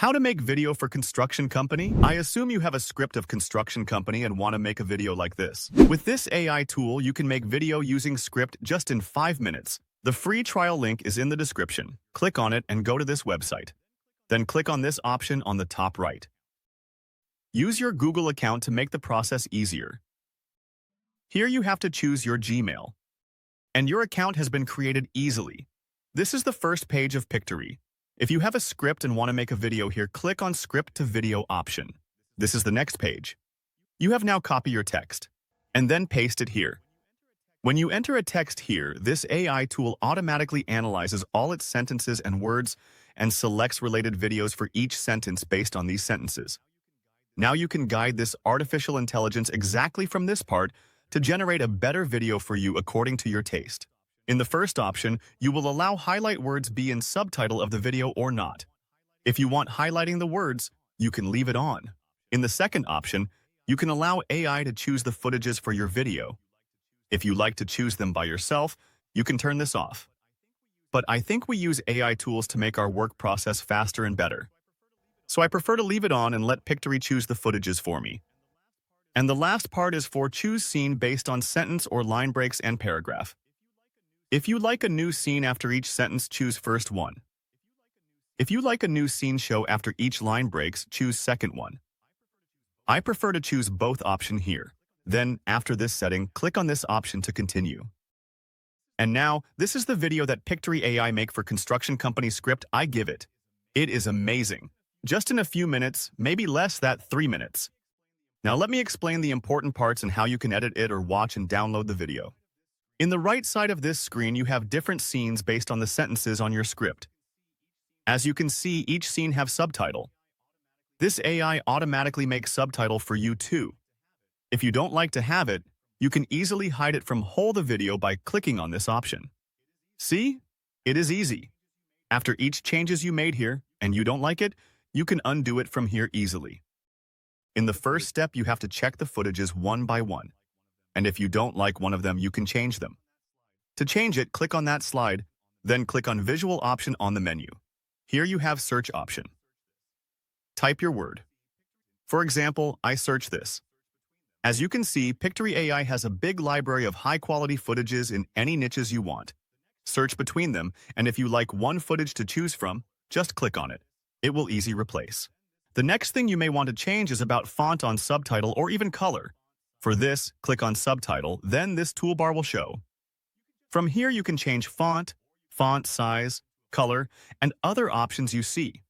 How to make video for construction company? I assume you have a script of construction company and want to make a video like this. With this AI tool, you can make video using script just in 5 minutes. The free trial link is in the description. Click on it and go to this website. Then click on this option on the top right. Use your Google account to make the process easier. Here you have to choose your Gmail. And your account has been created easily. This is the first page of Pictory. If you have a script and want to make a video here, click on Script to Video option. This is the next page. You have now copy your text, and then paste it here. When you enter a text here, this AI tool automatically analyzes all its sentences and words and selects related videos for each sentence based on these sentences. Now you can guide this artificial intelligence exactly from this part to generate a better video for you according to your taste. In the first option, you will allow highlight words be in subtitle of the video or not. If you want highlighting the words, you can leave it on. In the second option, you can allow AI to choose the footages for your video. If you like to choose them by yourself, you can turn this off. But I think we use AI tools to make our work process faster and better. So I prefer to leave it on and let Pictory choose the footages for me. And the last part is for choose scene based on sentence or line breaks and paragraph. If you like a new scene after each sentence, choose first one. If you like a new scene show after each line breaks, choose second one. I prefer to choose both option here. Then, after this setting, click on this option to continue. And now, this is the video that Pictory AI make for construction company script. I give it. It is amazing. Just in a few minutes, maybe less than 3 minutes. Now let me explain the important parts and how you can edit it or watch and download the video. In the right side of this screen, you have different scenes based on the sentences on your script. As you can see, each scene have subtitle. This AI automatically makes subtitle for you too. If you don't like to have it, you can easily hide it from whole the video by clicking on this option. See? It is easy. After each changes you made here, and you don't like it, you can undo it from here easily. In the first step, you have to check the footages one by one. And if you don't like one of them, you can change them. To change it, click on that slide, then click on Visual option on the menu. Here you have Search option. Type your word. For example, I search this. As you can see, Pictory AI has a big library of high-quality footages in any niches you want. Search between them, and if you like one footage to choose from, just click on it. It will easily replace. The next thing you may want to change is about font on subtitle or even color. For this, click on Subtitle, then this toolbar will show. From here you can change font, font size, color, and other options you see.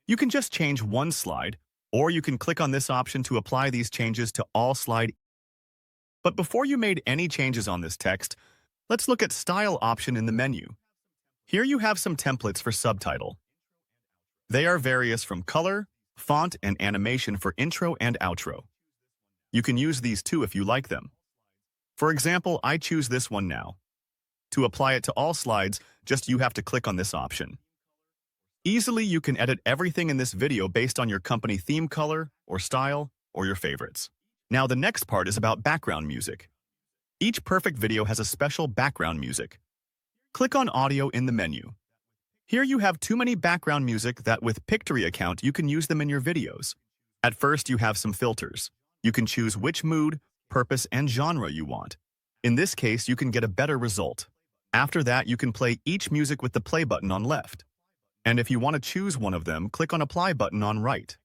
You can just change one slide, or you can click on this option to apply these changes to all slide. But before you made any changes on this text, let's look at Style option in the menu. Here you have some templates for subtitle. They are various from color, font, and animation for intro and outro. You can use these too if you like them. For example, I choose this one now. To apply it to all slides, you have to click on this option. Easily, you can edit everything in this video based on your company theme color, or style, or your favorites. Now the next part is about background music. Each perfect video has a special background music. Click on Audio in the menu. Here you have too many background music that with Pictory account you can use them in your videos. At first you have some filters. You can choose which mood, purpose, and genre you want. In this case, you can get a better result. After that, you can play each music with the play button on left. And if you want to choose one of them, click on Apply button on right.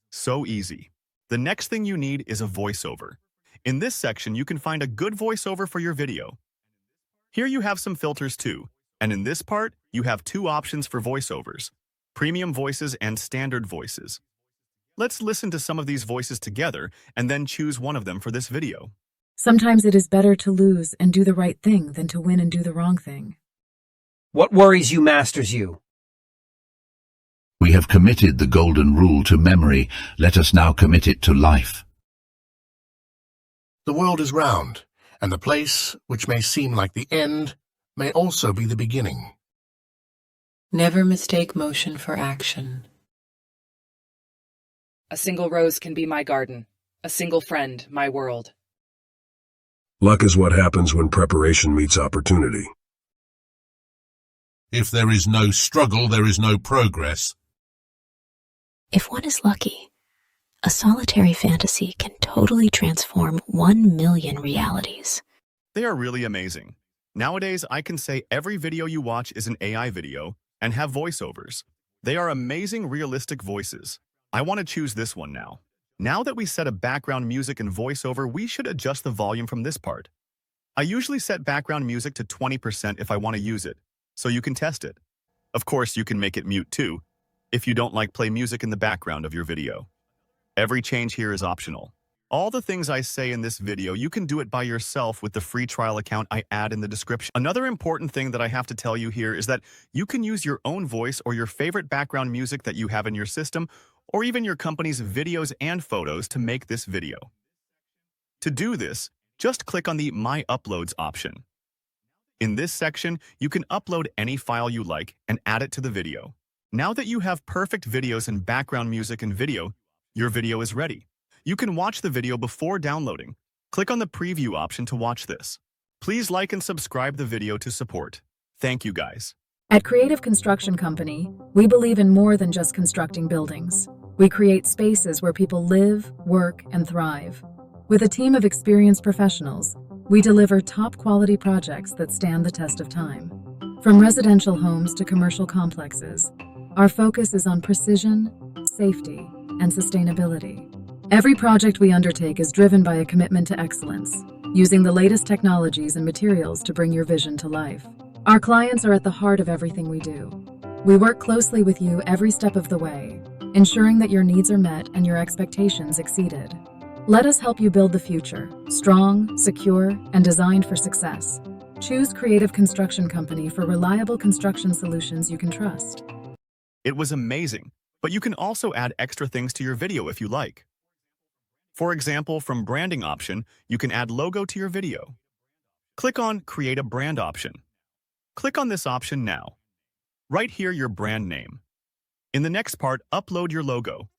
So easy. The next thing you need is a voiceover. In this section, you can find a good voiceover for your video. Here you have some filters too. And in this part, you have 2 options for voiceovers: premium voices and standard voices. Let's listen to some of these voices together and then choose one of them for this video. Sometimes it is better to lose and do the right thing than to win and do the wrong thing. What worries you masters you. We have committed the golden rule to memory. Let us now commit it to life. The world is round, and the place, which may seem like the end, may also be the beginning. Never mistake motion for action. A single rose can be my garden, a single friend, my world. Luck is what happens when preparation meets opportunity. If there is no struggle, there is no progress. If one is lucky, a solitary fantasy can totally transform 1 million realities. They are really amazing. Nowadays, I can say every video you watch is an AI video and have voiceovers. They are amazing, realistic voices. I want to choose this one now. Now that we set a background music and voiceover, we should adjust the volume from this part. I usually set background music to 20% if I want to use it, so you can test it. Of course, you can make it mute too, if you don't like play music in the background of your video. Every change here is optional. All the things I say in this video, you can do it by yourself with the free trial account I add in the description. Another important thing that I have to tell you here is that you can use your own voice or your favorite background music that you have in your system, or even your company's videos and photos to make this video. To do this, just click on the My Uploads option. In this section, you can upload any file you like and add it to the video. Now that you have perfect videos and background music and video, your video is ready. You can watch the video before downloading. Click on the preview option to watch this. Please like and subscribe the video to support. Thank you, guys. At Creative Construction Company, we believe in more than just constructing buildings. We create spaces where people live, work, and thrive. With a team of experienced professionals, we deliver top-quality projects that stand the test of time. From residential homes to commercial complexes, our focus is on precision, safety, and sustainability. Every project we undertake is driven by a commitment to excellence, using the latest technologies and materials to bring your vision to life. Our clients are at the heart of everything we do. We work closely with you every step of the way, ensuring that your needs are met and your expectations exceeded. Let us help you build the future, strong, secure, and designed for success. Choose Creative Construction Company for reliable construction solutions you can trust. It was amazing, but you can also add extra things to your video if you like. For example, from branding option, you can add logo to your video. Click on Create a Brand option. Click on this option now. Write here your brand name. In the next part, upload your logo.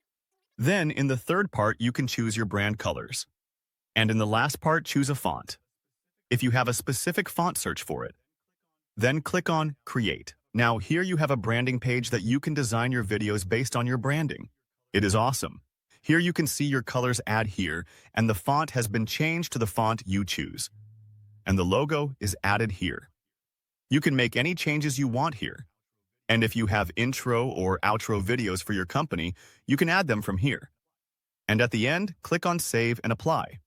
Then, in the third part, you can choose your brand colors. And in the last part, choose a font. If you have a specific font, search for it. Then click on Create. Now, here you have a branding page that you can design your videos based on your branding. It is awesome. Here you can see your colors add here, and the font has been changed to the font you choose. And the logo is added here. You can make any changes you want here. And if you have intro or outro videos for your company, you can add them from here. And at the end, click on Save and Apply.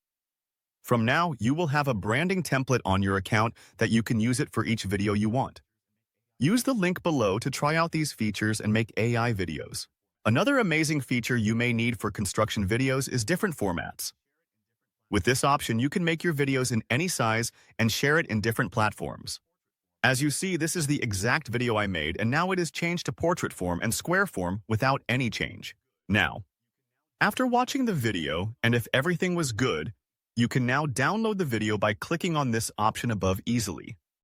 From now, you will have a branding template on your account that you can use it for each video you want. Use the link below to try out these features and make AI videos. Another amazing feature you may need for construction videos is different formats. With this option, you can make your videos in any size and share it in different platforms. As you see, this is the exact video I made, and now it is changed to portrait form and square form without any change. Now, after watching the video, and if everything was good, you can now download the video by clicking on this option above easily.